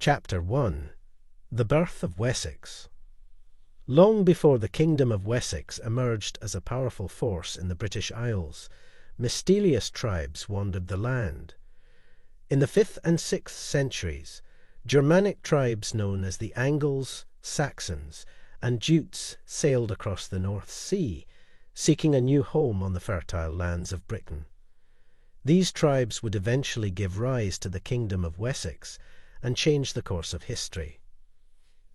Chapter 1. The Birth of Wessex. Long before the Kingdom of Wessex emerged as a powerful force in the British Isles, mysterious tribes wandered the land. In the 5th and 6th centuries, Germanic tribes known as the Angles, Saxons, and Jutes sailed across the North Sea, seeking a new home on the fertile lands of Britain. These tribes would eventually give rise to the Kingdom of Wessex and change the course of history.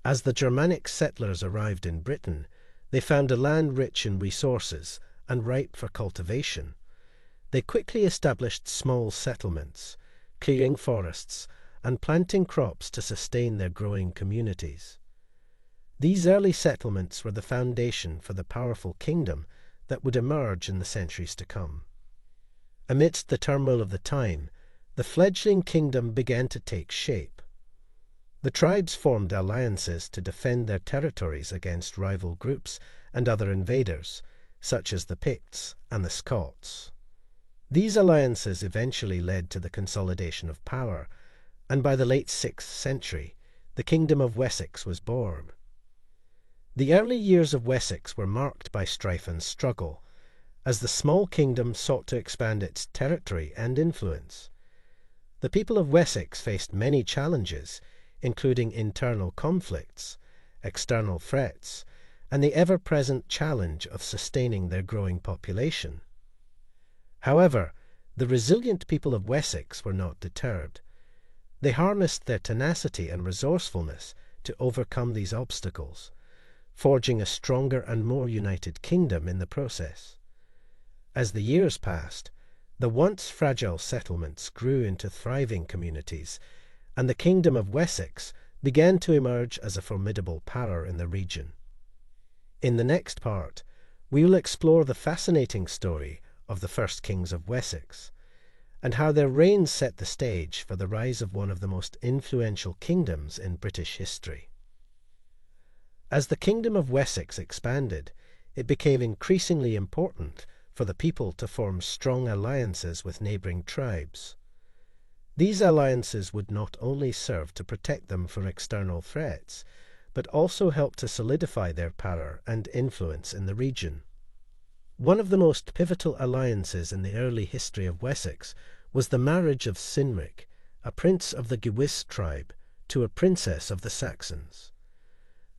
As the Germanic settlers arrived in Britain, they found a land rich in resources and ripe for cultivation. They quickly established small settlements, clearing forests and planting crops to sustain their growing communities. These early settlements were the foundation for the powerful kingdom that would emerge in the centuries to come. Amidst the turmoil of the time, the fledgling kingdom began to take shape. The tribes formed alliances to defend their territories against rival groups and other invaders, such as the Picts and the Scots. These alliances eventually led to the consolidation of power, and by the late 6th century, the Kingdom of Wessex was born. The early years of Wessex were marked by strife and struggle, as the small kingdom sought to expand its territory and influence. The people of Wessex faced many challenges, including internal conflicts, external threats, and the ever-present challenge of sustaining their growing population. However, the resilient people of Wessex were not deterred. They harnessed their tenacity and resourcefulness to overcome these obstacles, forging a stronger and more united kingdom in the process. As the years passed, the once fragile settlements grew into thriving communities, and the Kingdom of Wessex began to emerge as a formidable power in the region. In the next part, we will explore the fascinating story of the first kings of Wessex, and how their reigns set the stage for the rise of one of the most influential kingdoms in British history. As the Kingdom of Wessex expanded, it became increasingly important for the people to form strong alliances with neighbouring tribes. These alliances would not only serve to protect them from external threats, but also help to solidify their power and influence in the region. One of the most pivotal alliances in the early history of Wessex was the marriage of Cynric, a prince of the Gewis tribe, to a princess of the Saxons.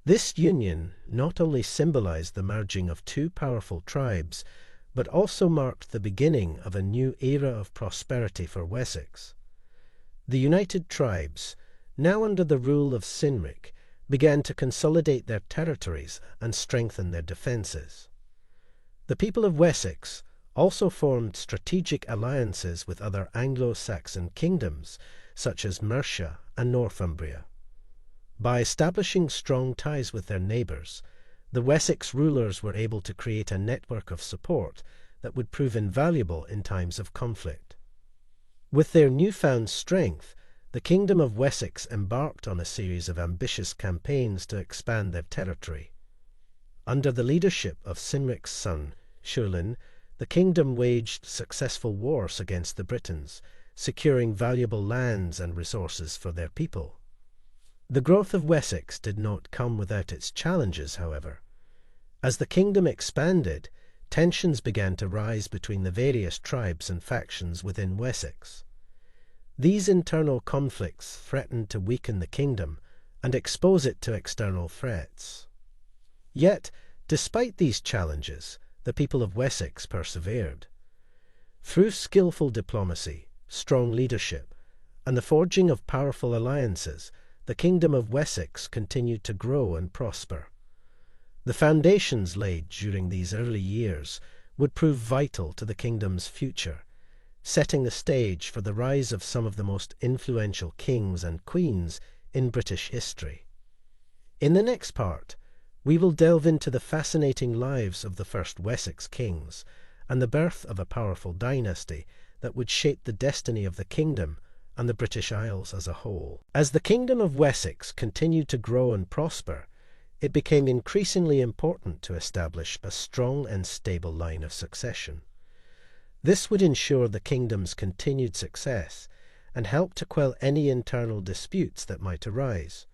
This union not only symbolized the merging of two powerful tribes, but also marked the beginning of a new era of prosperity for Wessex. The united tribes, now under the rule of Cynric, began to consolidate their territories and strengthen their defences. The people of Wessex also formed strategic alliances with other Anglo-Saxon kingdoms, such as Mercia and Northumbria. By establishing strong ties with their neighbours, the Wessex rulers were able to create a network of support that would prove invaluable in times of conflict. With their newfound strength, the Kingdom of Wessex embarked on a series of ambitious campaigns to expand their territory. Under the leadership of Cynric's son, Ciulin, the kingdom waged successful wars against the Britons, securing valuable lands and resources for their people. The growth of Wessex did not come without its challenges, however. As the kingdom expanded, tensions began to rise between the various tribes and factions within Wessex. These internal conflicts threatened to weaken the kingdom and expose it to external threats. Yet, despite these challenges, the people of Wessex persevered. Through skillful diplomacy, strong leadership, and the forging of powerful alliances, the Kingdom of Wessex continued to grow and prosper. The foundations laid during these early years would prove vital to the kingdom's future, setting the stage for the rise of some of the most influential kings and queens in British history. In the next part, we will delve into the fascinating lives of the first Wessex kings and the birth of a powerful dynasty that would shape the destiny of the kingdom and the British Isles as a whole. As the Kingdom of Wessex continued to grow and prosper, it became increasingly important to establish a strong and stable line of succession. This would ensure the kingdom's continued success and help to quell any internal disputes that might arise.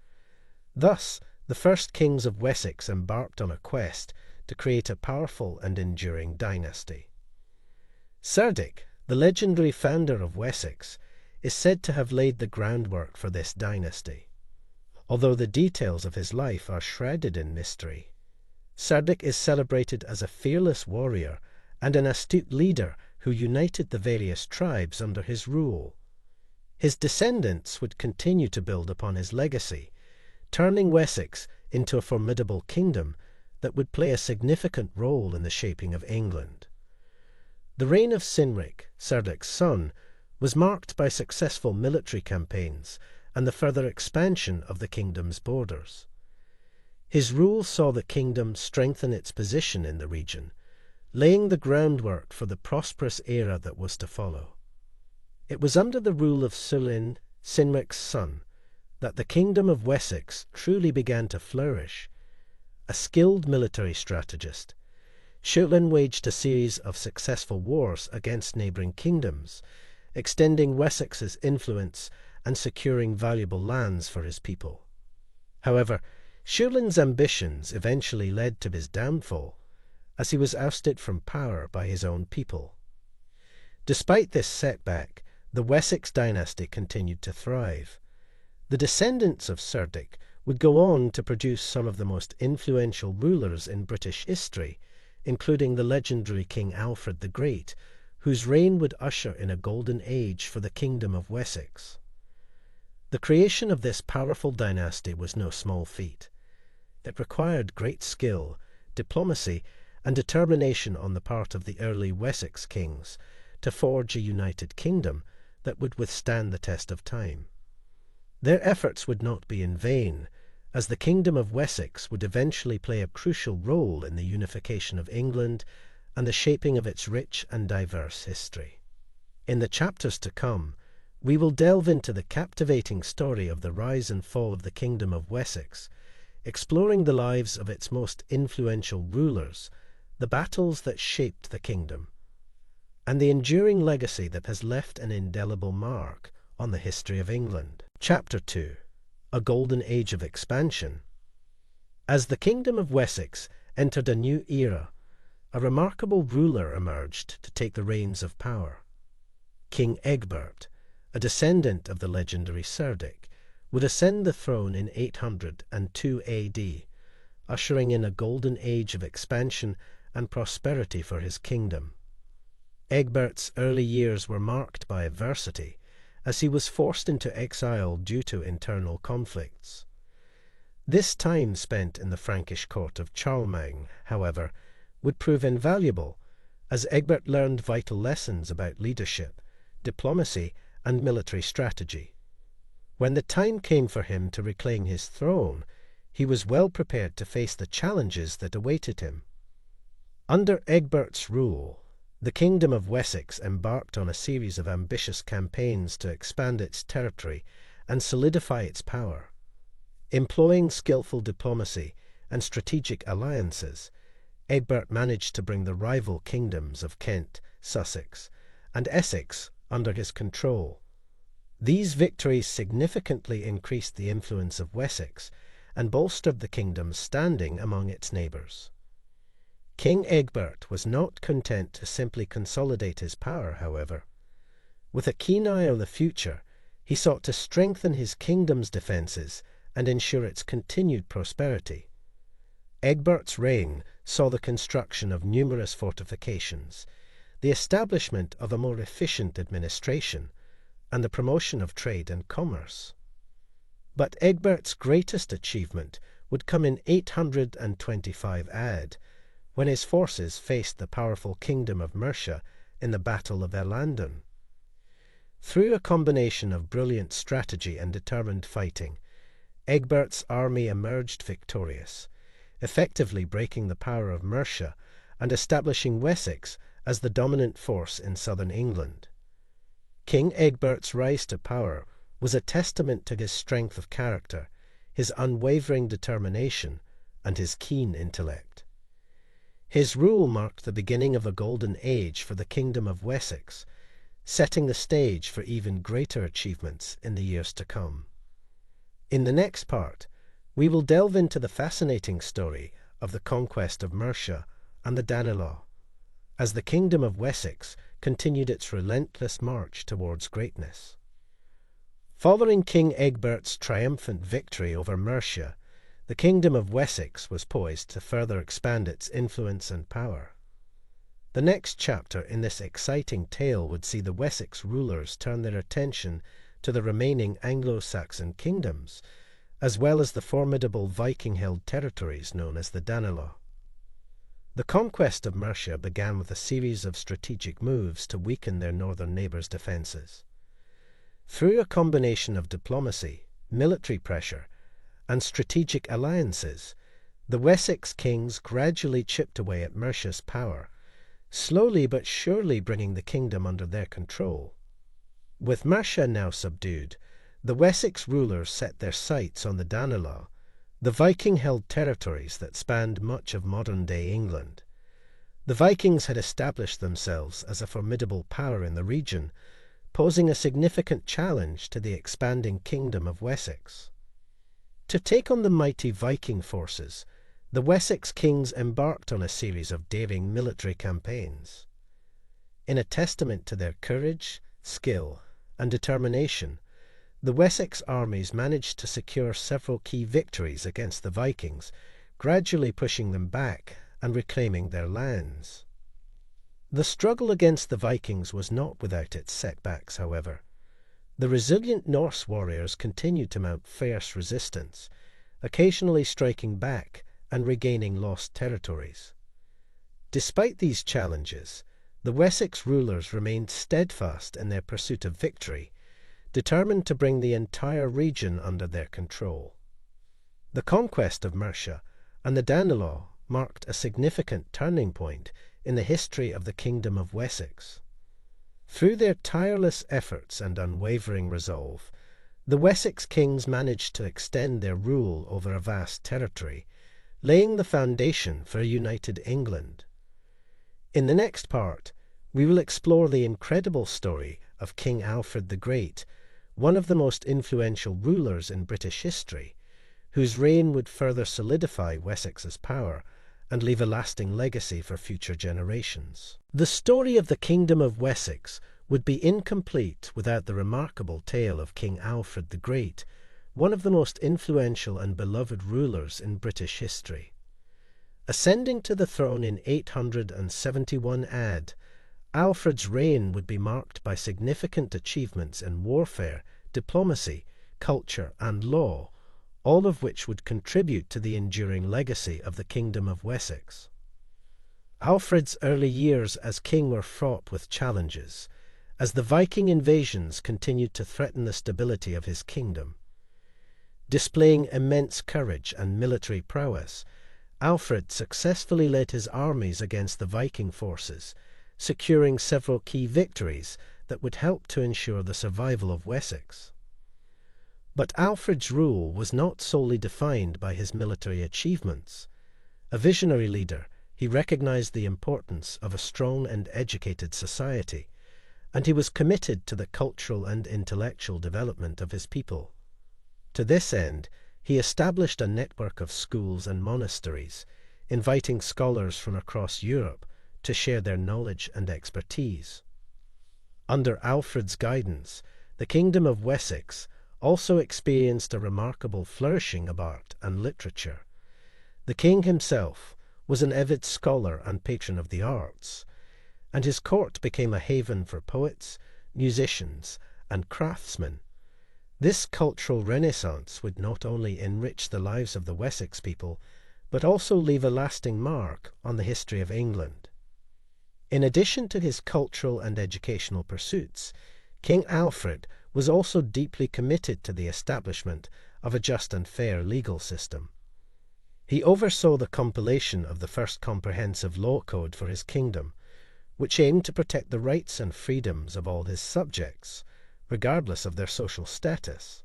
Thus, the first kings of Wessex embarked on a quest to create a powerful and enduring dynasty. Cerdic, the legendary founder of Wessex, is said to have laid the groundwork for this dynasty. Although the details of his life are shrouded in mystery, Cerdic is celebrated as a fearless warrior and an astute leader who united the various tribes under his rule. His descendants would continue to build upon his legacy, turning Wessex into a formidable kingdom that would play a significant role in the shaping of England. The reign of Cynric, Cerdic's son, was marked by successful military campaigns and the further expansion of the kingdom's borders. His rule saw the kingdom strengthen its position in the region, laying the groundwork for the prosperous era that was to follow. It was under the rule of Sullin, Cynric's son, that the kingdom of Wessex truly began to flourish. A skilled military strategist, Sullin waged a series of successful wars against neighbouring kingdoms, extending Wessex's influence and securing valuable lands for his people. However, Sullin's ambitions eventually led to his downfall, as he was ousted from power by his own people. Despite this setback, the Wessex dynasty continued to thrive. The descendants of Cerdic would go on to produce some of the most influential rulers in British history, including the legendary King Alfred the Great, whose reign would usher in a golden age for the Kingdom of Wessex. The creation of this powerful dynasty was no small feat. It required great skill, diplomacy, and determination on the part of the early Wessex kings to forge a united kingdom that would withstand the test of time. Their efforts would not be in vain, as the Kingdom of Wessex would eventually play a crucial role in the unification of England and the shaping of its rich and diverse history. In the chapters to come, we will delve into the captivating story of the rise and fall of the Kingdom of Wessex, exploring the lives of its most influential rulers, the battles that shaped the kingdom, and the enduring legacy that has left an indelible mark on the history of England. Chapter 2: A Golden Age of Expansion. As the Kingdom of Wessex entered a new era, a remarkable ruler emerged to take the reins of power. King Egbert, a descendant of the legendary Cerdic, would ascend the throne in 802 AD, ushering in a golden age of expansion and prosperity for his kingdom. Egbert's early years were marked by adversity, as he was forced into exile due to internal conflicts. This time spent in the Frankish court of Charlemagne, however, would prove invaluable, as Egbert learned vital lessons about leadership, diplomacy, and military strategy. When the time came for him to reclaim his throne, he was well prepared to face the challenges that awaited him. Under Egbert's rule, the Kingdom of Wessex embarked on a series of ambitious campaigns to expand its territory and solidify its power. Employing skillful diplomacy and strategic alliances, Egbert managed to bring the rival kingdoms of Kent, Sussex, and Essex under his control. These victories significantly increased the influence of Wessex and bolstered the kingdom's standing among its neighbours. King Egbert was not content to simply consolidate his power, however. With a keen eye on the future, he sought to strengthen his kingdom's defences and ensure its continued prosperity. Egbert's reign saw the construction of numerous fortifications, the establishment of a more efficient administration, and the promotion of trade and commerce. But Egbert's greatest achievement would come in 825 AD, when his forces faced the powerful kingdom of Mercia in the Battle of Erlandun. Through a combination of brilliant strategy and determined fighting, Egbert's army emerged victorious, effectively breaking the power of Mercia and establishing Wessex as the dominant force in southern England. King Egbert's rise to power was a testament to his strength of character, his unwavering determination, and his keen intellect. His rule marked the beginning of a golden age for the Kingdom of Wessex, setting the stage for even greater achievements in the years to come. In the next part, we will delve into the fascinating story of the conquest of Mercia and the Danelaw, as the Kingdom of Wessex continued its relentless march towards greatness. Following King Egbert's triumphant victory over Mercia, the Kingdom of Wessex was poised to further expand its influence and power. The next chapter in this exciting tale would see the Wessex rulers turn their attention to the remaining Anglo-Saxon kingdoms, as well as the formidable Viking-held territories known as the Danelaw. The conquest of Mercia began with a series of strategic moves to weaken their northern neighbours' defences. Through a combination of diplomacy, military pressure, and strategic alliances, the Wessex kings gradually chipped away at Mercia's power, slowly but surely bringing the kingdom under their control. With Mercia now subdued, the Wessex rulers set their sights on the Danelaw, the Viking-held territories that spanned much of modern-day England. The Vikings had established themselves as a formidable power in the region, posing a significant challenge to the expanding Kingdom of Wessex. To take on the mighty Viking forces, the Wessex kings embarked on a series of daring military campaigns. In a testament to their courage, skill, and determination, the Wessex armies managed to secure several key victories against the Vikings, gradually pushing them back and reclaiming their lands. The struggle against the Vikings was not without its setbacks, however. The resilient Norse warriors continued to mount fierce resistance, occasionally striking back and regaining lost territories. Despite these challenges, the Wessex rulers remained steadfast in their pursuit of victory, determined to bring the entire region under their control. The conquest of Mercia and the Danelaw marked a significant turning point in the history of the Kingdom of Wessex. Through their tireless efforts and unwavering resolve, the Wessex kings managed to extend their rule over a vast territory, laying the foundation for a united England. In the next part, we will explore the incredible story of King Alfred the Great, one of the most influential rulers in British history, whose reign would further solidify Wessex's power and leave a lasting legacy for future generations. The story of the Kingdom of Wessex would be incomplete without the remarkable tale of King Alfred the Great, one of the most influential and beloved rulers in British history. Ascending to the throne in 871 AD, Alfred's reign would be marked by significant achievements in warfare, diplomacy, culture, and law, all of which would contribute to the enduring legacy of the Kingdom of Wessex. Alfred's early years as king were fraught with challenges, as the Viking invasions continued to threaten the stability of his kingdom. Displaying immense courage and military prowess, Alfred successfully led his armies against the Viking forces, securing several key victories that would help to ensure the survival of Wessex. But Alfred's rule was not solely defined by his military achievements. A visionary leader, he recognized the importance of a strong and educated society, and he was committed to the cultural and intellectual development of his people. To this end, he established a network of schools and monasteries, inviting scholars from across Europe to share their knowledge and expertise. Under Alfred's guidance, the Kingdom of Wessex also experienced a remarkable flourishing of art and literature. The king himself was an avid scholar and patron of the arts, and his court became a haven for poets, musicians, and craftsmen. This cultural renaissance would not only enrich the lives of the Wessex people, but also leave a lasting mark on the history of England. In addition to his cultural and educational pursuits, King Alfred was also deeply committed to the establishment of a just and fair legal system. He oversaw the compilation of the first comprehensive law code for his kingdom, which aimed to protect the rights and freedoms of all his subjects, regardless of their social status.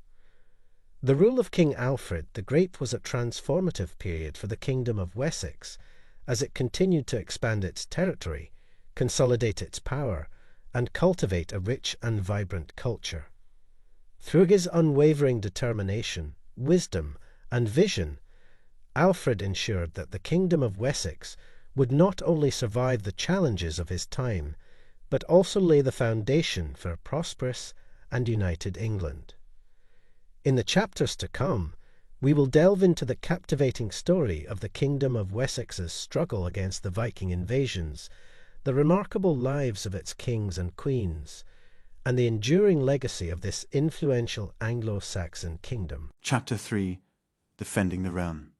The rule of King Alfred the Great was a transformative period for the Kingdom of Wessex, as it continued to expand its territory, consolidate its power, and cultivate a rich and vibrant culture. Through his unwavering determination, wisdom, and vision, Alfred ensured that the Kingdom of Wessex would not only survive the challenges of his time, but also lay the foundation for a prosperous and united England. In the chapters to come, we will delve into the captivating story of the Kingdom of Wessex's struggle against the Viking invasions, the remarkable lives of its kings and queens, and the enduring legacy of this influential Anglo-Saxon kingdom. Chapter 3: Defending the Realm.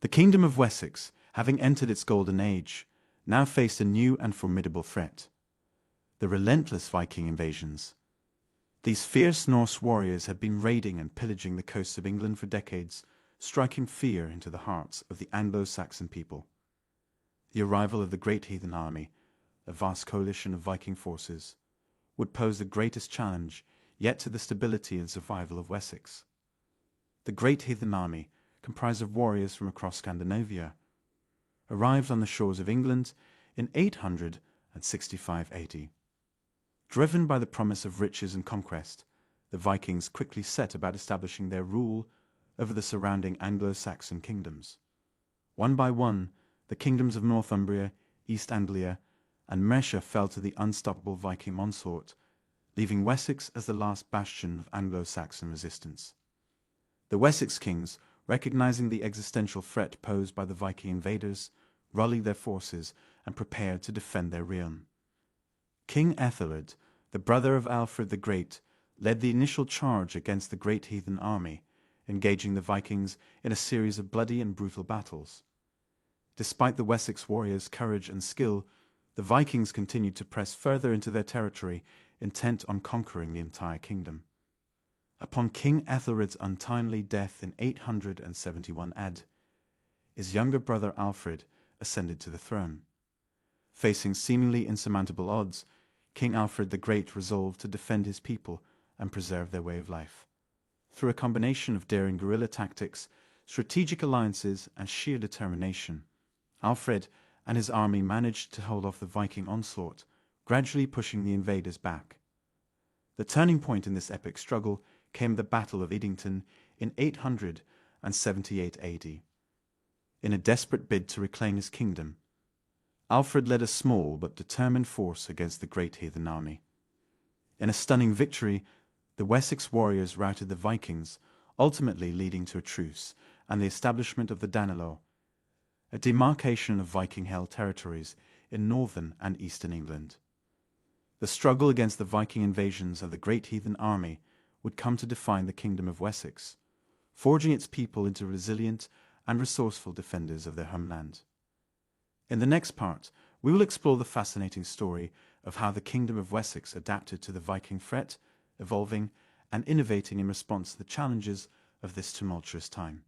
The Kingdom of Wessex, having entered its golden age, now faced a new and formidable threat: the relentless Viking invasions. These fierce Norse warriors had been raiding and pillaging the coasts of England for decades, striking fear into the hearts of the Anglo-Saxon people. The arrival of the Great Heathen Army, a vast coalition of Viking forces, would pose the greatest challenge yet to the stability and survival of Wessex. The Great Heathen Army, comprised of warriors from across Scandinavia, arrived on the shores of England in 865 AD. Driven by the promise of riches and conquest, the Vikings quickly set about establishing their rule over the surrounding Anglo-Saxon kingdoms. One by one, the kingdoms of Northumbria, East Anglia, and Mercia fell to the unstoppable Viking onslaught, leaving Wessex as the last bastion of Anglo-Saxon resistance. The Wessex kings, recognizing the existential threat posed by the Viking invaders, rallied their forces and prepared to defend their realm. King Ethelred, the brother of Alfred the Great, led the initial charge against the Great Heathen Army, engaging the Vikings in a series of bloody and brutal battles. Despite the Wessex warriors' courage and skill, the Vikings continued to press further into their territory, intent on conquering the entire kingdom. Upon King Ethelred's untimely death in 871 AD, his younger brother Alfred ascended to the throne. Facing seemingly insurmountable odds, King Alfred the Great resolved to defend his people and preserve their way of life. Through a combination of daring guerrilla tactics, strategic alliances, and sheer determination, Alfred and his army managed to hold off the Viking onslaught, gradually pushing the invaders back. The turning point in this epic struggle came the Battle of Edington in 878 AD. In a desperate bid to reclaim his kingdom, Alfred led a small but determined force against the Great Heathen Army. In a stunning victory, the Wessex warriors routed the Vikings, ultimately leading to a truce and the establishment of the Danelaw, a demarcation of Viking-held territories in northern and eastern England. The struggle against the Viking invasions of the Great Heathen Army would come to define the Kingdom of Wessex, forging its people into resilient and resourceful defenders of their homeland. In the next part, we will explore the fascinating story of how the Kingdom of Wessex adapted to the Viking threat, evolving and innovating in response to the challenges of this tumultuous time.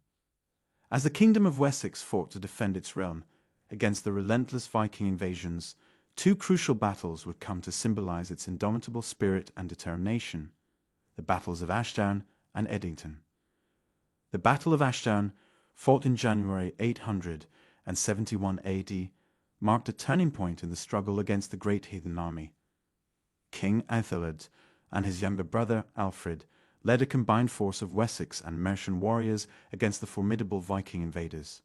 As the Kingdom of Wessex fought to defend its realm against the relentless Viking invasions, two crucial battles would come to symbolize its indomitable spirit and determination: the battles of Ashdown and Edington. The Battle of Ashdown, fought in January 871 AD, marked a turning point in the struggle against the Great Heathen Army. King Ethelred and his younger brother Alfred led a combined force of Wessex and Mercian warriors against the formidable Viking invaders.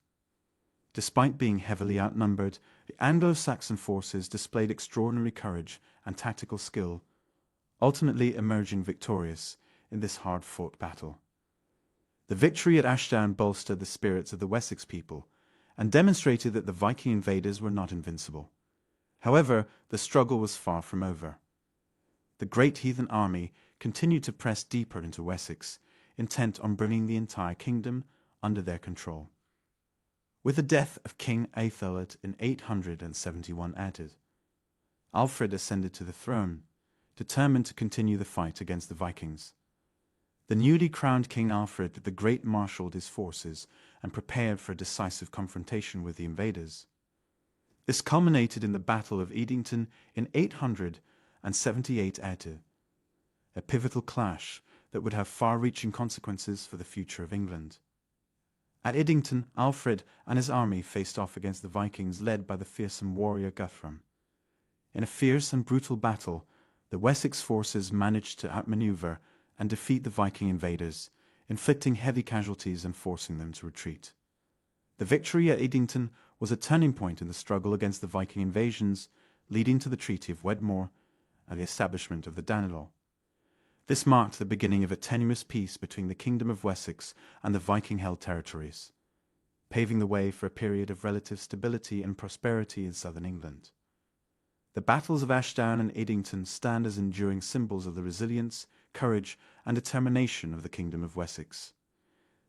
Despite being heavily outnumbered, the Anglo-Saxon forces displayed extraordinary courage and tactical skill, ultimately emerging victorious in this hard-fought battle. The victory at Ashdown bolstered the spirits of the Wessex people and demonstrated that the Viking invaders were not invincible. However, the struggle was far from over. The Great Heathen Army continued to press deeper into Wessex, intent on bringing the entire kingdom under their control. With the death of King Ethelred in 871 AD, Alfred ascended to the throne, determined to continue the fight against the Vikings. The newly crowned King Alfred the Great marshaled his forces and prepared for a decisive confrontation with the invaders. This culminated in the Battle of Edington in 878 AD, a pivotal clash that would have far-reaching consequences for the future of England. At Edington, Alfred and his army faced off against the Vikings led by the fearsome warrior Guthrum. In a fierce and brutal battle, the Wessex forces managed to outmaneuver and defeat the Viking invaders, inflicting heavy casualties and forcing them to retreat. The victory at Edington was a turning point in the struggle against the Viking invasions, leading to the Treaty of Wedmore and the establishment of the Danelaw. This marked the beginning of a tenuous peace between the Kingdom of Wessex and the Viking-held territories, paving the way for a period of relative stability and prosperity in southern England. The battles of Ashdown and Edington stand as enduring symbols of the resilience, courage, and determination of the Kingdom of Wessex.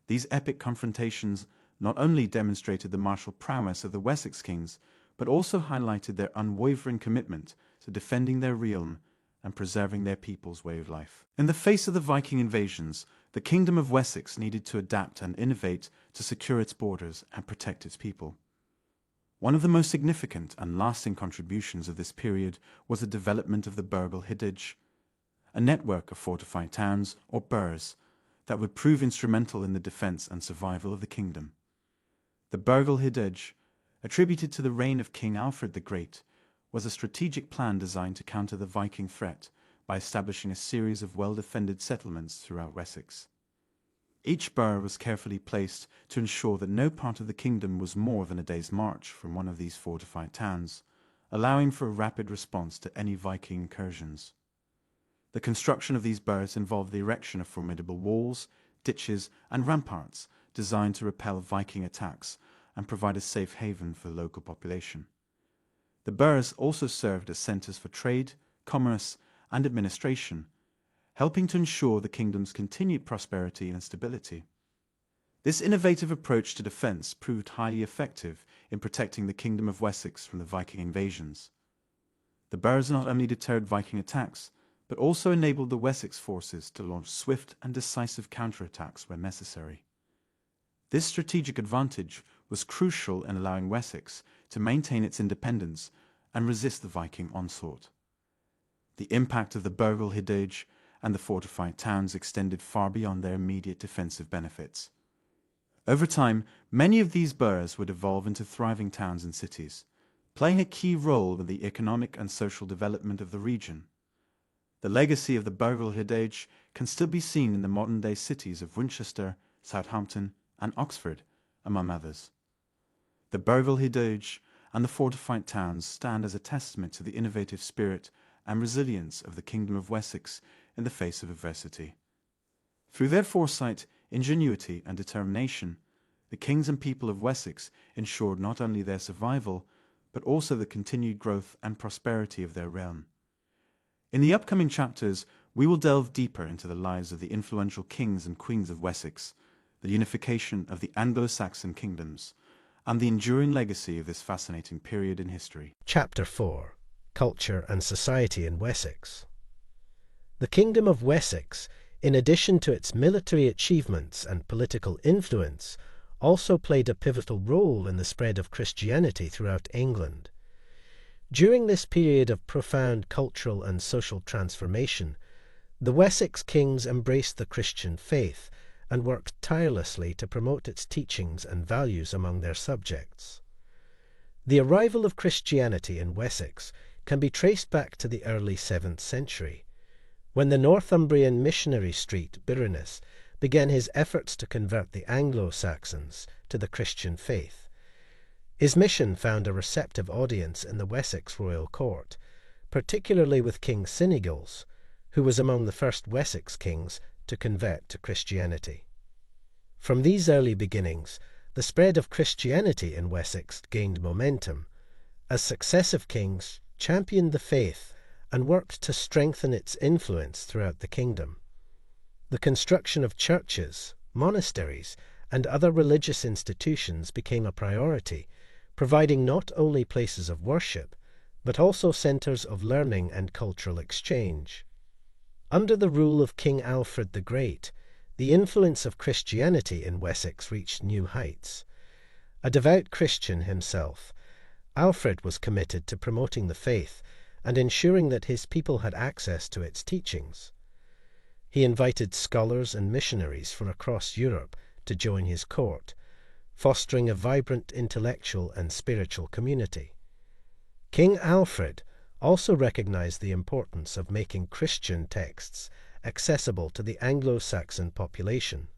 These epic confrontations not only demonstrated the martial prowess of the Wessex kings, but also highlighted their unwavering commitment to defending their realm and preserving their people's way of life. In the face of the Viking invasions, the Kingdom of Wessex needed to adapt and innovate to secure its borders and protect its people. One of the most significant and lasting contributions of this period was the development of the Burgh Hidage, a network of fortified towns, or burghs, that would prove instrumental in the defence and survival of the kingdom. The Burgh Hidage, attributed to the reign of King Alfred the Great, was a strategic plan designed to counter the Viking threat by establishing a series of well-defended settlements throughout Wessex. Each burgh was carefully placed to ensure that no part of the kingdom was more than a day's march from one of these fortified towns, allowing for a rapid response to any Viking incursions. The construction of these burghs involved the erection of formidable walls, ditches, and ramparts designed to repel Viking attacks and provide a safe haven for the local population. The burghs also served as centres for trade, commerce, and administration, helping to ensure the kingdom's continued prosperity and stability. This innovative approach to defence proved highly effective in protecting the Kingdom of Wessex from the Viking invasions. The burghs not only deterred Viking attacks, but also enabled the Wessex forces to launch swift and decisive counterattacks when necessary. This strategic advantage was crucial in allowing Wessex to maintain its independence and resist the Viking onslaught. The impact of the Burgh Hidage and the fortified towns extended far beyond their immediate defensive benefits. Over time, many of these burghs would evolve into thriving towns and cities, playing a key role in the economic and social development of the region. The legacy of the Burgh Hidage can still be seen in the modern-day cities of Winchester, Southampton, and Oxford, among others. The Burgh Hidage and the fortified towns stand as a testament to the innovative spirit and resilience of the Kingdom of Wessex in the face of adversity. Through their foresight, ingenuity, and determination, the kings and people of Wessex ensured not only their survival, but also the continued growth and prosperity of their realm. In the upcoming chapters, we will delve deeper into the lives of the influential kings and queens of Wessex, the unification of the Anglo-Saxon kingdoms, and the enduring legacy of this fascinating period in history. Chapter 4: Culture and Society in Wessex. The Kingdom of Wessex, in addition to its military achievements and political influence, also played a pivotal role in the spread of Christianity throughout England. During this period of profound cultural and social transformation, the Wessex kings embraced the Christian faith and worked tirelessly to promote its teachings and values among their subjects. The arrival of Christianity in Wessex can be traced back to the early 7th century, when the Northumbrian missionary Street Birinus began his efforts to convert the Anglo-Saxons to the Christian faith. His mission found a receptive audience in the Wessex royal court, particularly with King Cynegils, who was among the first Wessex kings to convert to Christianity. From these early beginnings, the spread of Christianity in Wessex gained momentum, as successive kings championed the faith and worked to strengthen its influence throughout the kingdom. The construction of churches, monasteries, and other religious institutions became a priority, providing not only places of worship, but also centres of learning and cultural exchange. Under the rule of King Alfred the Great, the influence of Christianity in Wessex reached new heights. A devout Christian himself, Alfred was committed to promoting the faith and ensuring that his people had access to its teachings. He invited scholars and missionaries from across Europe to join his court, fostering a vibrant intellectual and spiritual community. King Alfred also recognized the importance of making Christian texts accessible to the Anglo-Saxon population.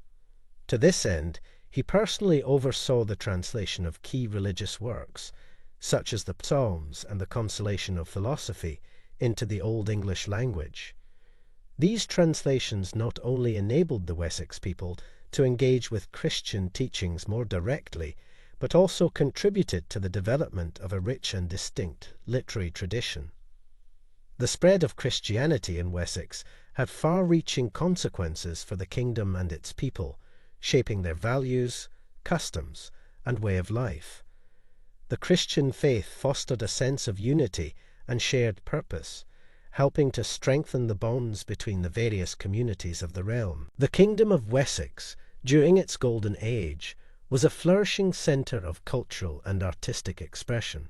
To this end, he personally oversaw the translation of key religious works, such as the Psalms and the Consolation of Philosophy, into the Old English language. These translations not only enabled the Wessex people to engage with Christian teachings more directly, but also contributed to the development of a rich and distinct literary tradition. The spread of Christianity in Wessex had far-reaching consequences for the kingdom and its people, shaping their values, customs, and way of life. The Christian faith fostered a sense of unity and shared purpose, helping to strengthen the bonds between the various communities of the realm. The Kingdom of Wessex, during its golden age, was a flourishing centre of cultural and artistic expression.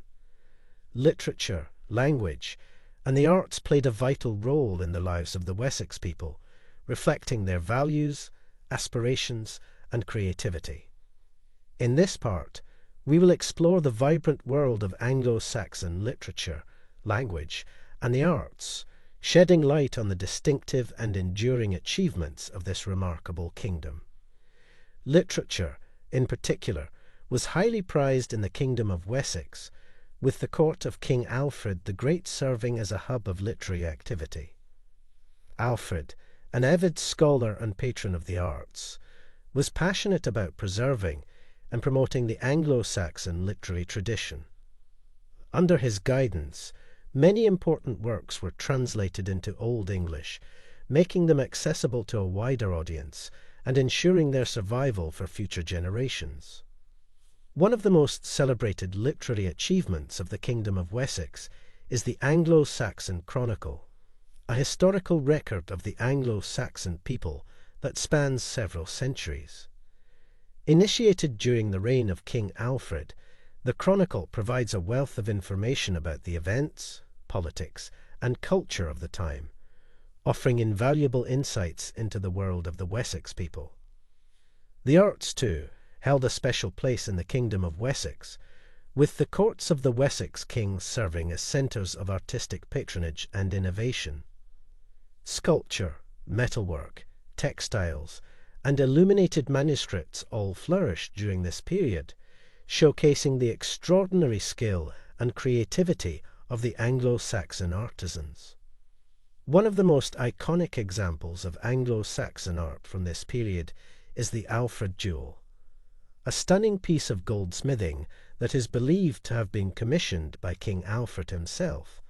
Literature, language, and the arts played a vital role in the lives of the Wessex people, reflecting their values, aspirations, and creativity. In this part, we will explore the vibrant world of Anglo-Saxon literature, language, and the arts, shedding light on the distinctive and enduring achievements of this remarkable kingdom. Literature, in particular, was highly prized in the Kingdom of Wessex, with the court of King Alfred the Great serving as a hub of literary activity. Alfred, an avid scholar and patron of the arts, was passionate about preserving and promoting the Anglo-Saxon literary tradition. Under his guidance, many important works were translated into Old English, making them accessible to a wider audience and ensuring their survival for future generations. One of the most celebrated literary achievements of the Kingdom of Wessex is the Anglo-Saxon Chronicle, a historical record of the Anglo-Saxon people that spans several centuries. Initiated during the reign of King Alfred, the Chronicle provides a wealth of information about the events, politics, and culture of the time, offering invaluable insights into the world of the Wessex people. The arts, too, held a special place in the Kingdom of Wessex, with the courts of the Wessex kings serving as centres of artistic patronage and innovation. Sculpture, metalwork, textiles, and illuminated manuscripts all flourished during this period, showcasing the extraordinary skill and creativity of the Anglo-Saxon artisans. One of the most iconic examples of Anglo-Saxon art from this period is the Alfred Jewel, a stunning piece of goldsmithing that is believed to have been commissioned by King Alfred himself.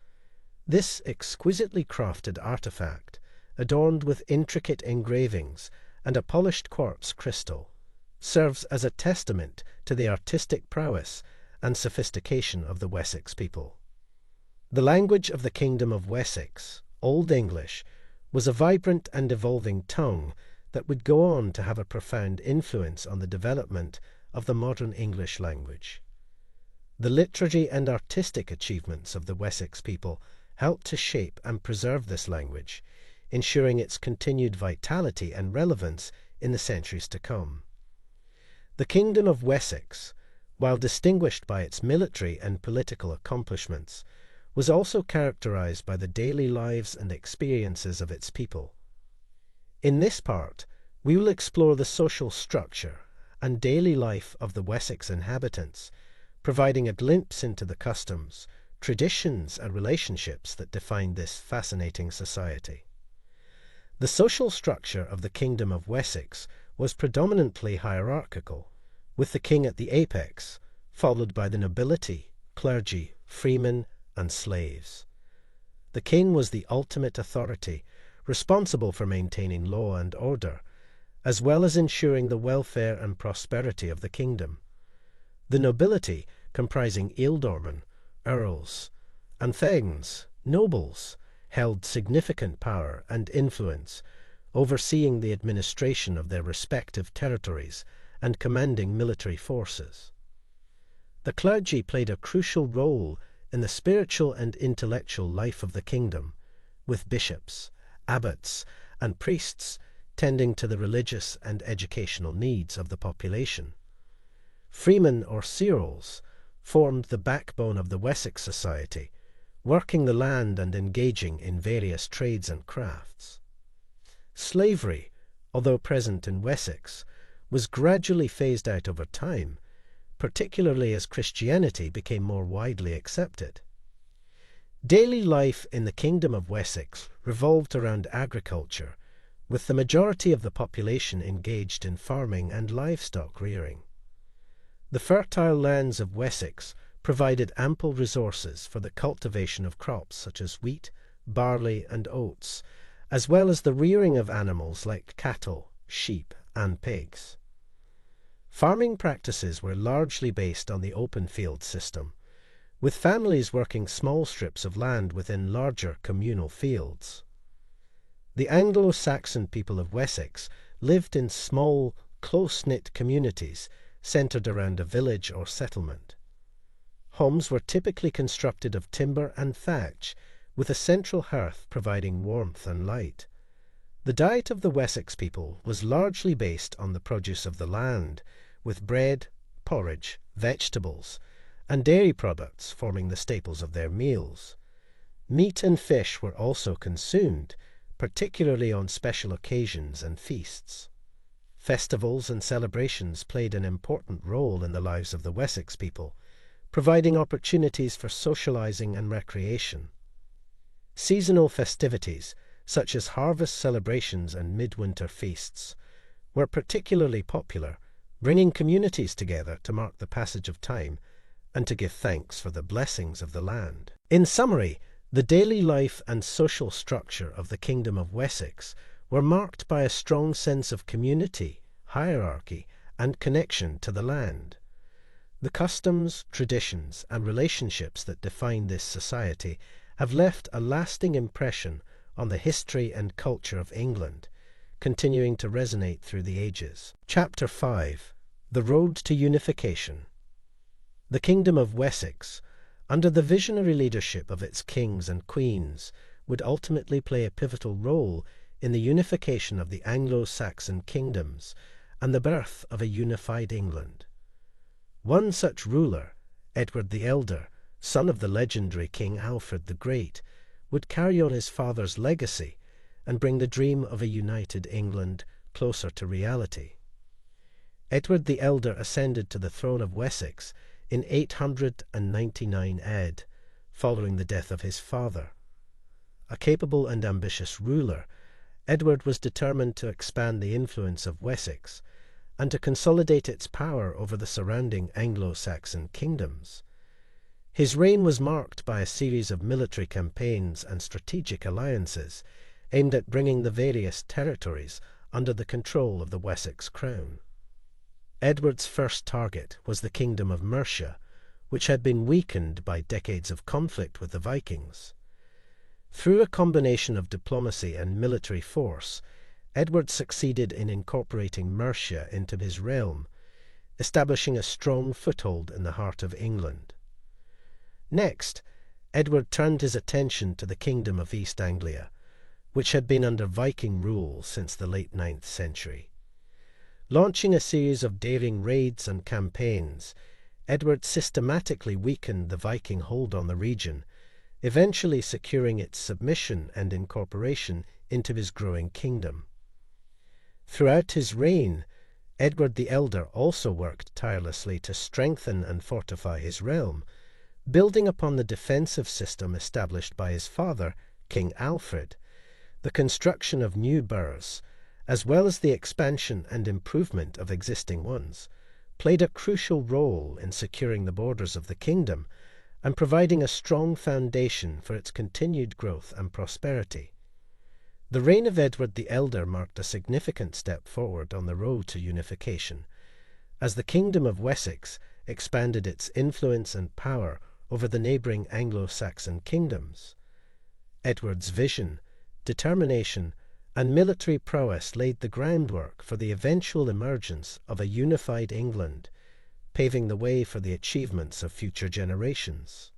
This exquisitely crafted artifact, adorned with intricate engravings and a polished quartz crystal, serves as a testament to the artistic prowess and sophistication of the Wessex people. The language of the Kingdom of Wessex, Old English, was a vibrant and evolving tongue that would go on to have a profound influence on the development of the modern English language. The literary and artistic achievements of the Wessex people helped to shape and preserve this language, ensuring its continued vitality and relevance in the centuries to come. The Kingdom of Wessex, while distinguished by its military and political accomplishments, was also characterized by the daily lives and experiences of its people. In this part, we will explore the social structure and daily life of the Wessex inhabitants, providing a glimpse into the customs, traditions, and relationships that defined this fascinating society. The social structure of the Kingdom of Wessex was predominantly hierarchical, with the king at the apex, followed by the nobility, clergy, freemen, and slaves. The king was the ultimate authority, responsible for maintaining law and order, as well as ensuring the welfare and prosperity of the kingdom. The nobility, comprising ealdormen, earls, and thegns, nobles, held significant power and influence, overseeing the administration of their respective territories and commanding military forces. The clergy played a crucial role in the spiritual and intellectual life of the kingdom, with bishops, abbots, and priests tending to the religious and educational needs of the population. Freemen or ceorls formed the backbone of the Wessex society, working the land and engaging in various trades and crafts. Slavery, although present in Wessex, was gradually phased out over time, particularly as Christianity became more widely accepted. Daily life in the Kingdom of Wessex revolved around agriculture, with the majority of the population engaged in farming and livestock rearing. The fertile lands of Wessex provided ample resources for the cultivation of crops such as wheat, barley, and oats, as well as the rearing of animals like cattle, sheep, and pigs. Farming practices were largely based on the open field system, with families working small strips of land within larger communal fields. The Anglo-Saxon people of Wessex lived in small, close-knit communities centred around a village or settlement. Homes were typically constructed of timber and thatch, with a central hearth providing warmth and light. The diet of the Wessex people was largely based on the produce of the land, with bread, porridge, vegetables, and dairy products forming the staples of their meals. Meat and fish were also consumed, particularly on special occasions and feasts. Festivals and celebrations played an important role in the lives of the Wessex people, providing opportunities for socializing and recreation. Seasonal festivities, such as harvest celebrations and midwinter feasts, were particularly popular, bringing communities together to mark the passage of time and to give thanks for the blessings of the land. In summary, the daily life and social structure of the Kingdom of Wessex were marked by a strong sense of community, hierarchy, and connection to the land. The customs, traditions, and relationships that define this society have left a lasting impression on the history and culture of England, continuing to resonate through the ages. Chapter 5. The Road to Unification. The Kingdom of Wessex, under the visionary leadership of its kings and queens, would ultimately play a pivotal role in the unification of the Anglo-Saxon kingdoms and the birth of a unified England. One such ruler, Edward the Elder, son of the legendary King Alfred the Great, would carry on his father's legacy and bring the dream of a united England closer to reality. Edward the Elder ascended to the throne of Wessex in 899 AD, following the death of his father. A capable and ambitious ruler, Edward was determined to expand the influence of Wessex and to consolidate its power over the surrounding Anglo-Saxon kingdoms. His reign was marked by a series of military campaigns and strategic alliances aimed at bringing the various territories under the control of the Wessex crown. Edward's first target was the Kingdom of Mercia, which had been weakened by decades of conflict with the Vikings. Through a combination of diplomacy and military force, Edward succeeded in incorporating Mercia into his realm, establishing a strong foothold in the heart of England. Next, Edward turned his attention to the Kingdom of East Anglia, which had been under Viking rule since the late 9th century. Launching a series of daring raids and campaigns, Edward systematically weakened the Viking hold on the region, eventually securing its submission and incorporation into his growing kingdom. Throughout his reign, Edward the Elder also worked tirelessly to strengthen and fortify his realm, building upon the defensive system established by his father, King Alfred. The construction of new boroughs, as well as the expansion and improvement of existing ones, played a crucial role in securing the borders of the kingdom and providing a strong foundation for its continued growth and prosperity. The reign of Edward the Elder marked a significant step forward on the road to unification, as the Kingdom of Wessex expanded its influence and power over the neighbouring Anglo-Saxon kingdoms. Edward's vision, determination, and military prowess laid the groundwork for the eventual emergence of a unified England, paving the way for the achievements of future generations.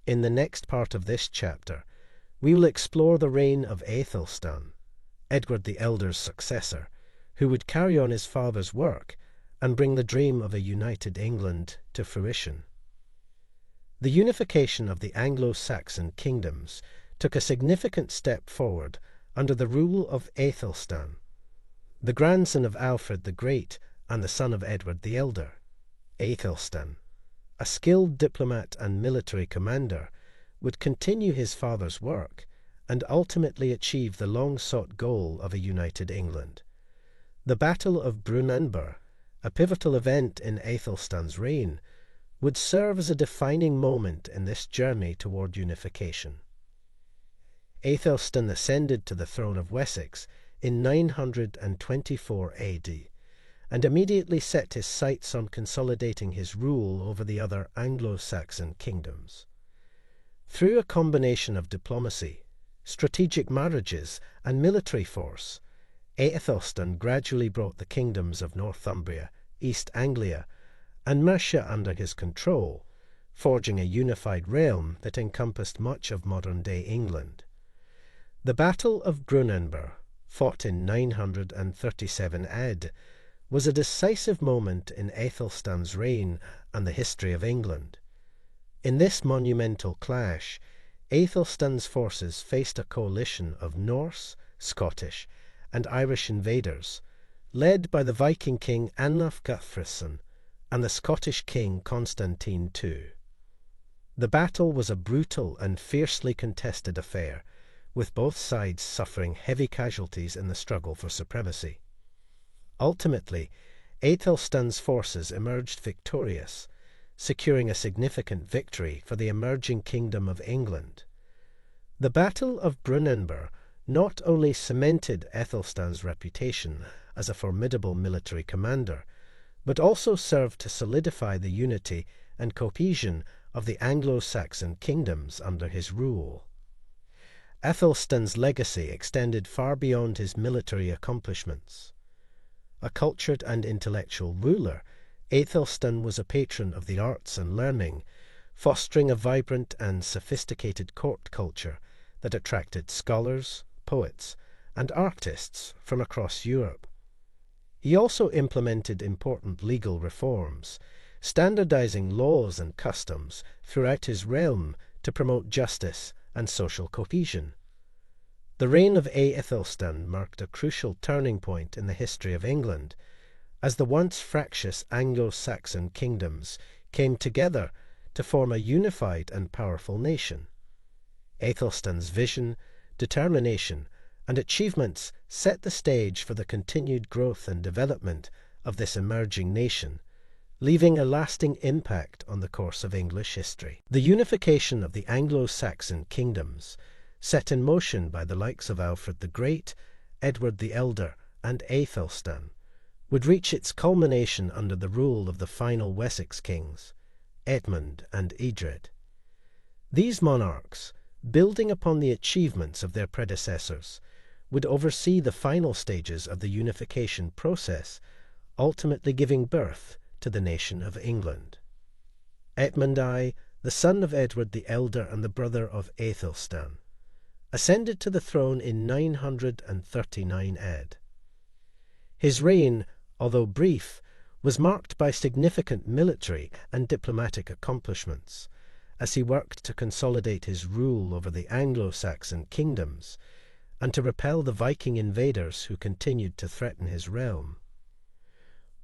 In the next part of this chapter, we will explore the reign of Aethelstan, Edward the Elder's successor, who would carry on his father's work and bring the dream of a united England to fruition. The unification of the Anglo-Saxon kingdoms took a significant step forward under the rule of Aethelstan, the grandson of Alfred the Great and the son of Edward the Elder. Aethelstan, a skilled diplomat and military commander, would continue his father's work and ultimately achieve the long-sought goal of a united England. The Battle of Brunanburh, a pivotal event in Aethelstan's reign, would serve as a defining moment in this journey toward unification. Aethelstan ascended to the throne of Wessex in 924 AD, and immediately set his sights on consolidating his rule over the other Anglo-Saxon kingdoms. Through a combination of diplomacy, strategic marriages, and military force, Aethelstan gradually brought the kingdoms of Northumbria, East Anglia, and Mercia under his control, forging a unified realm that encompassed much of modern-day England. The Battle of Brunanburh, fought in 937 AD, was a decisive moment in Aethelstan's reign and the history of England. In this monumental clash, Aethelstan's forces faced a coalition of Norse, Scottish, and Irish invaders, led by the Viking king Anlaf Guthfrithson and the Scottish king Constantine II. The battle was a brutal and fiercely contested affair, with both sides suffering heavy casualties in the struggle for supremacy. Ultimately, Aethelstan's forces emerged victorious, securing a significant victory for the emerging Kingdom of England. The Battle of Brunanburh not only cemented Aethelstan's reputation as a formidable military commander, but also served to solidify the unity and cohesion of the Anglo-Saxon kingdoms under his rule. Aethelstan's legacy extended far beyond his military accomplishments. A cultured and intellectual ruler, Aethelstan was a patron of the arts and learning, fostering a vibrant and sophisticated court culture that attracted scholars, poets, and artists from across Europe. He also implemented important legal reforms, standardizing laws and customs throughout his realm to promote justice and social cohesion. The reign of Aethelstan marked a crucial turning point in the history of England, as the once fractious Anglo-Saxon kingdoms came together to form a unified and powerful nation. Aethelstan's vision, determination, and achievements set the stage for the continued growth and development of this emerging nation, leaving a lasting impact on the course of English history. The unification of the Anglo-Saxon kingdoms, set in motion by the likes of Alfred the Great, Edward the Elder, and Aethelstan, would reach its culmination under the rule of the final Wessex kings, Edmund and Edred. These monarchs, building upon the achievements of their predecessors, would oversee the final stages of the unification process, ultimately giving birth to the nation of England. Edmund I, the son of Edward the Elder and the brother of Aethelstan, ascended to the throne in 939 AD. His reign, although brief, was marked by significant military and diplomatic accomplishments, as he worked to consolidate his rule over the Anglo-Saxon kingdoms and to repel the Viking invaders who continued to threaten his realm.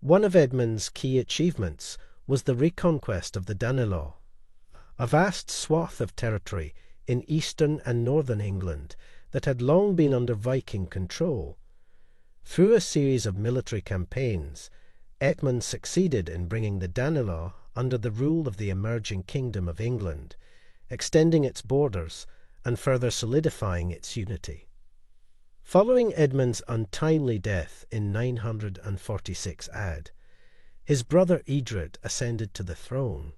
One of Edmund's key achievements was the reconquest of the Danelaw, a vast swath of territory in eastern and northern England that had long been under Viking control. Through a series of military campaigns, Edmund succeeded in bringing the Danelaw under the rule of the emerging Kingdom of England, extending its borders and further solidifying its unity. Following Edmund's untimely death in 946 AD, his brother Edred ascended to the throne.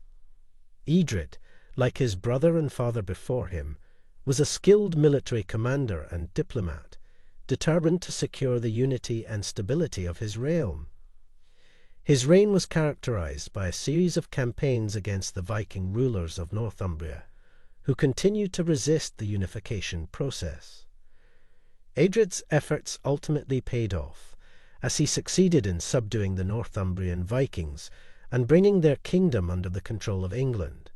Edred, like his brother and father before him, was a skilled military commander and diplomat, determined to secure the unity and stability of his realm. His reign was characterized by a series of campaigns against the Viking rulers of Northumbria, who continued to resist the unification process. Edred's efforts ultimately paid off, as he succeeded in subduing the Northumbrian Vikings and bringing their kingdom under the control of England.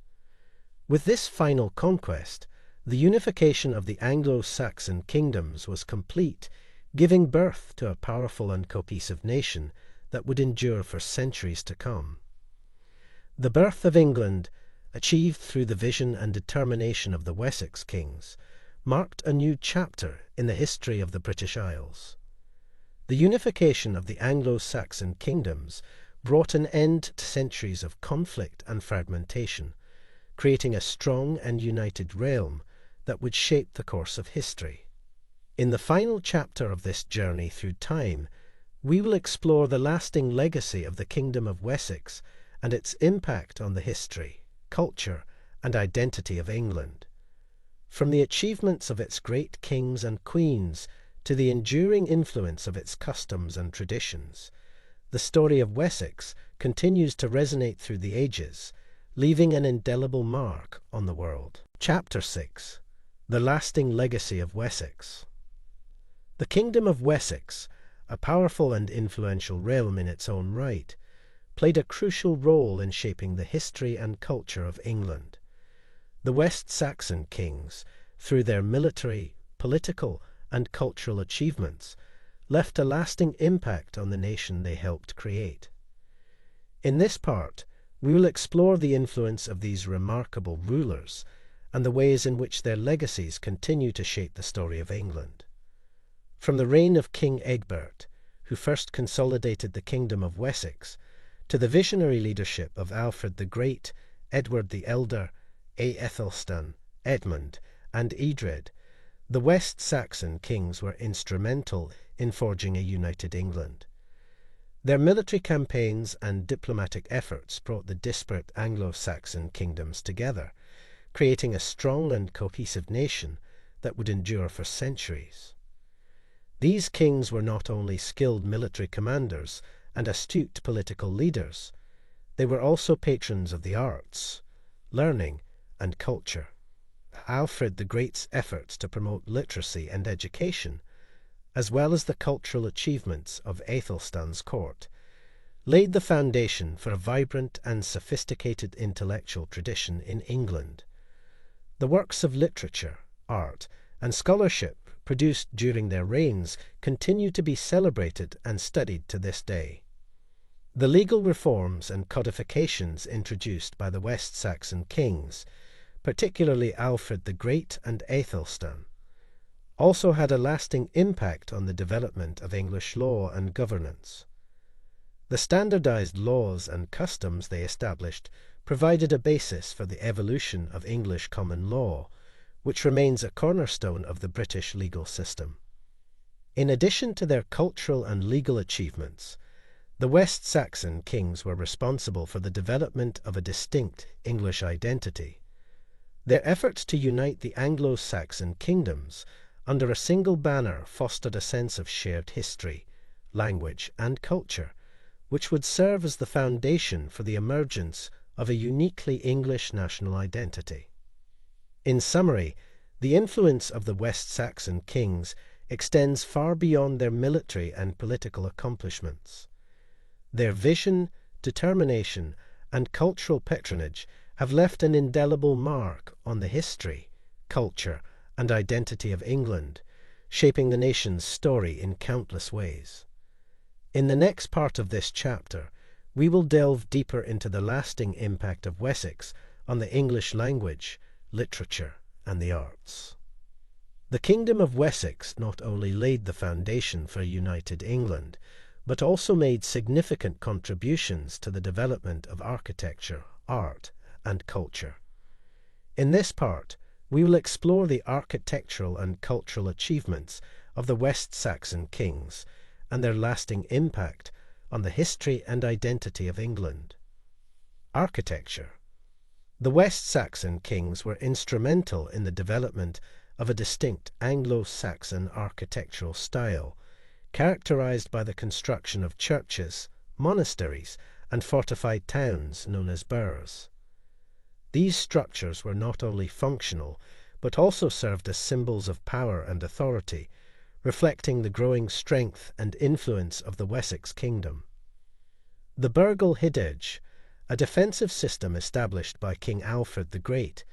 With this final conquest, the unification of the Anglo-Saxon kingdoms was complete, giving birth to a powerful and cohesive nation that would endure for centuries to come. The birth of England, achieved through the vision and determination of the Wessex kings, marked a new chapter in the history of the British Isles. The unification of the Anglo-Saxon kingdoms brought an end to centuries of conflict and fragmentation, creating a strong and united realm that would shape the course of history. In the final chapter of this journey through time, we will explore the lasting legacy of the Kingdom of Wessex and its impact on the history, culture, and identity of England. From the achievements of its great kings and queens to the enduring influence of its customs and traditions, the story of Wessex continues to resonate through the ages, leaving an indelible mark on the world. Chapter 6: The Lasting Legacy of Wessex. The Kingdom of Wessex, a powerful and influential realm in its own right, played a crucial role in shaping the history and culture of England. The West Saxon kings, through their military, political, and cultural achievements, left a lasting impact on the nation they helped create. In this part, we will explore the influence of these remarkable rulers and the ways in which their legacies continue to shape the story of England. From the reign of King Egbert, who first consolidated the Kingdom of Wessex, to the visionary leadership of Alfred the Great, Edward the Elder, Aethelstan, Edmund, and Edred, the West Saxon kings were instrumental in forging a united England. Their military campaigns and diplomatic efforts brought the disparate Anglo-Saxon kingdoms together, creating a strong and cohesive nation that would endure for centuries. These kings were not only skilled military commanders and astute political leaders, they were also patrons of the arts, learning, and culture. Alfred the Great's efforts to promote literacy and education, as well as the cultural achievements of Aethelstan's court, laid the foundation for a vibrant and sophisticated intellectual tradition in England. The works of literature, art, and scholarship produced during their reigns continue to be celebrated and studied to this day. The legal reforms and codifications introduced by the West Saxon kings, particularly Alfred the Great and Aethelstan, also had a lasting impact on the development of English law and governance. The standardized laws and customs they established provided a basis for the evolution of English common law, which remains a cornerstone of the British legal system. In addition to their cultural and legal achievements, the West Saxon kings were responsible for the development of a distinct English identity. Their efforts to unite the Anglo-Saxon kingdoms under a single banner fostered a sense of shared history, language, and culture, which would serve as the foundation for the emergence of a uniquely English national identity. In summary, the influence of the West Saxon kings extends far beyond their military and political accomplishments. Their vision, determination, and cultural patronage have left an indelible mark on the history, culture, and identity of England, shaping the nation's story in countless ways. In the next part of this chapter, we will delve deeper into the lasting impact of Wessex on the English language, literature, and the arts. The Kingdom of Wessex not only laid the foundation for a united England, but also made significant contributions to the development of architecture, art, and culture. In this part, we will explore the architectural and cultural achievements of the West Saxon kings and their lasting impact on the history and identity of England. Architecture. The West Saxon kings were instrumental in the development of a distinct Anglo-Saxon architectural style, characterized by the construction of churches, monasteries, and fortified towns known as burhs. These structures were not only functional, but also served as symbols of power and authority, reflecting the growing strength and influence of the Wessex kingdom. The Burgel Hideg, a defensive system established by King Alfred the Great,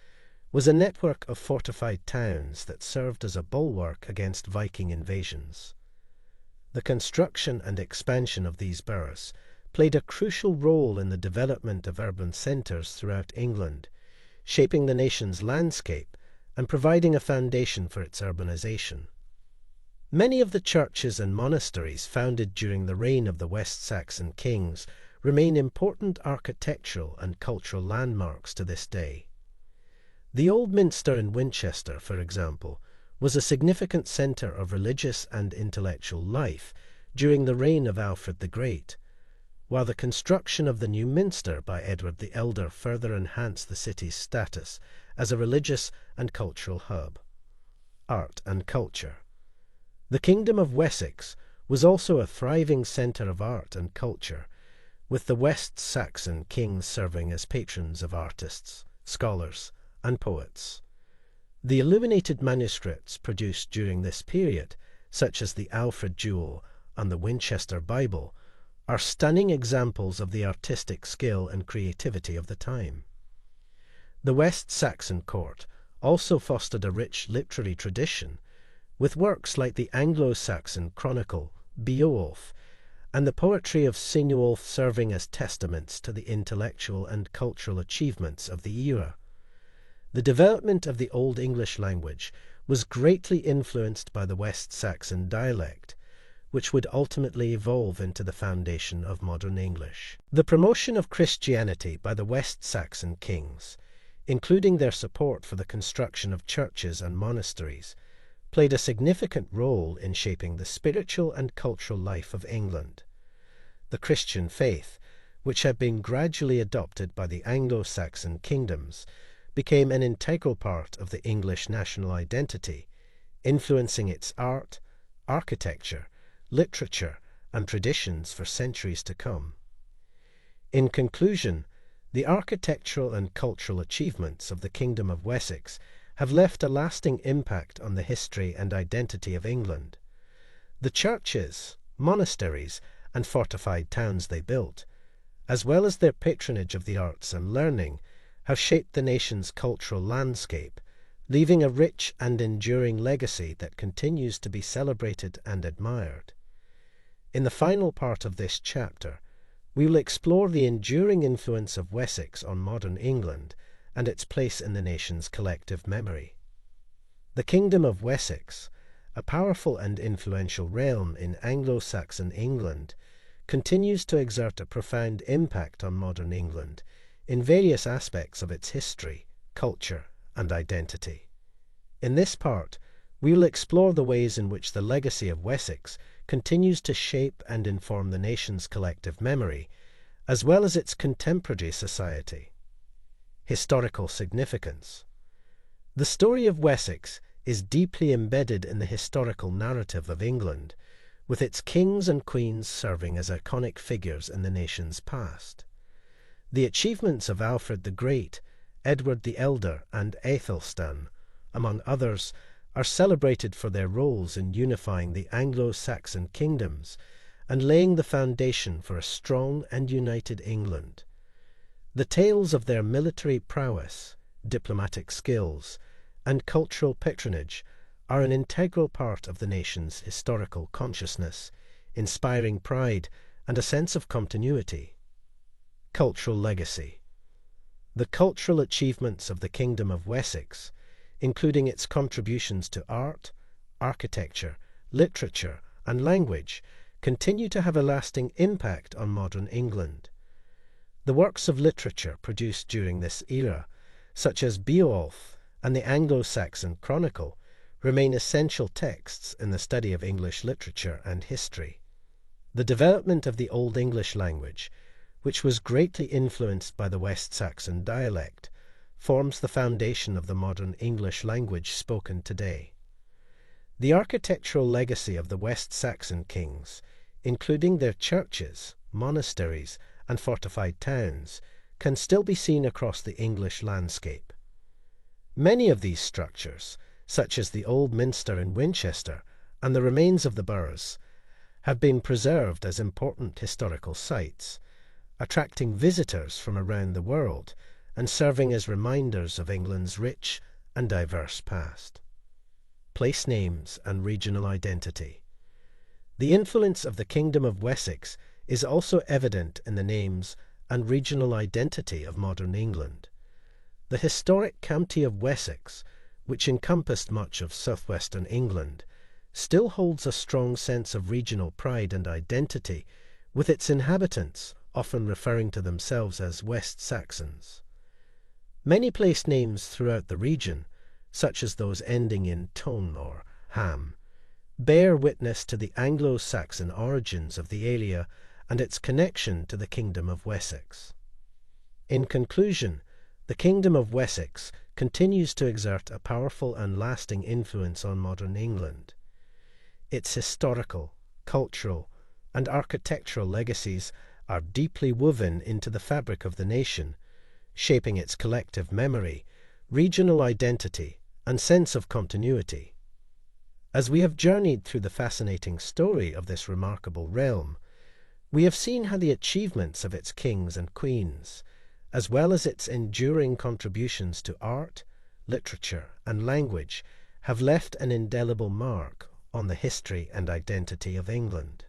was a network of fortified towns that served as a bulwark against Viking invasions. The construction and expansion of these boroughs played a crucial role in the development of urban centres throughout England, shaping the nation's landscape and providing a foundation for its urbanisation. Many of the churches and monasteries founded during the reign of the West Saxon kings remain important architectural and cultural landmarks to this day. The Old Minster in Winchester, for example, was a significant centre of religious and intellectual life during the reign of Alfred the Great, while the construction of the new Minster by Edward the Elder further enhanced the city's status as a religious and cultural hub. Art and culture. The Kingdom of Wessex was also a thriving centre of art and culture, with the West Saxon kings serving as patrons of artists, scholars, and poets. The illuminated manuscripts produced during this period, such as the Alfred Jewel and the Winchester Bible, are stunning examples of the artistic skill and creativity of the time. The West Saxon court also fostered a rich literary tradition, with works like the Anglo-Saxon chronicle Beowulf and the poetry of Cynewulf serving as testaments to the intellectual and cultural achievements of the era. The development of the Old English language was greatly influenced by the West Saxon dialect, which would ultimately evolve into the foundation of modern English. The promotion of Christianity by the West Saxon kings, including their support for the construction of churches and monasteries, played a significant role in shaping the spiritual and cultural life of England. The Christian faith, which had been gradually adopted by the Anglo-Saxon kingdoms, became an integral part of the English national identity, influencing its art, architecture, literature, and traditions for centuries to come. In conclusion, the architectural and cultural achievements of the Kingdom of Wessex have left a lasting impact on the history and identity of England. The churches, monasteries, and fortified towns they built, as well as their patronage of the arts and learning, have shaped the nation's cultural landscape, leaving a rich and enduring legacy that continues to be celebrated and admired. In the final part of this chapter, we will explore the enduring influence of Wessex on modern England and its place in the nation's collective memory. The Kingdom of Wessex, a powerful and influential realm in Anglo-Saxon England, continues to exert a profound impact on modern England in various aspects of its history, culture, and identity. In this part, we will explore the ways in which the legacy of Wessex continues to shape and inform the nation's collective memory, as well as its contemporary society. Historical significance. The story of Wessex is deeply embedded in the historical narrative of England, with its kings and queens serving as iconic figures in the nation's past. The achievements of Alfred the Great, Edward the Elder, and Aethelstan, among others, are celebrated for their roles in unifying the Anglo-Saxon kingdoms and laying the foundation for a strong and united England. The tales of their military prowess, diplomatic skills, and cultural patronage are an integral part of the nation's historical consciousness, inspiring pride and a sense of continuity. Cultural legacy. The cultural achievements of the Kingdom of Wessex, including its contributions to art, architecture, literature, and language, continue to have a lasting impact on modern England. The works of literature produced during this era, such as Beowulf and the Anglo-Saxon Chronicle, remain essential texts in the study of English literature and history. The development of the Old English language, which was greatly influenced by the West Saxon dialect, forms the foundation of the modern English language spoken today. The architectural legacy of the West Saxon kings, including their churches, monasteries, and fortified towns, can still be seen across the English landscape. Many of these structures, such as the Old Minster in Winchester and the remains of the boroughs, have been preserved as important historical sites, attracting visitors from around the world and serving as reminders of England's rich and diverse past. Place names and regional identity. The influence of the Kingdom of Wessex is also evident in the names and regional identity of modern England. The historic county of Wessex, which encompassed much of southwestern England, still holds a strong sense of regional pride and identity, with its inhabitants often referring to themselves as West Saxons. Many place names throughout the region, such as those ending in "tone" or "ham", bear witness to the Anglo-Saxon origins of the area and its connection to the Kingdom of Wessex. In conclusion, the Kingdom of Wessex continues to exert a powerful and lasting influence on modern England. Its historical, cultural, and architectural legacies are deeply woven into the fabric of the nation, shaping its collective memory, regional identity, and sense of continuity. As we have journeyed through the fascinating story of this remarkable realm, we have seen how the achievements of its kings and queens, as well as its enduring contributions to art, literature, and language, have left an indelible mark on the history and identity of England.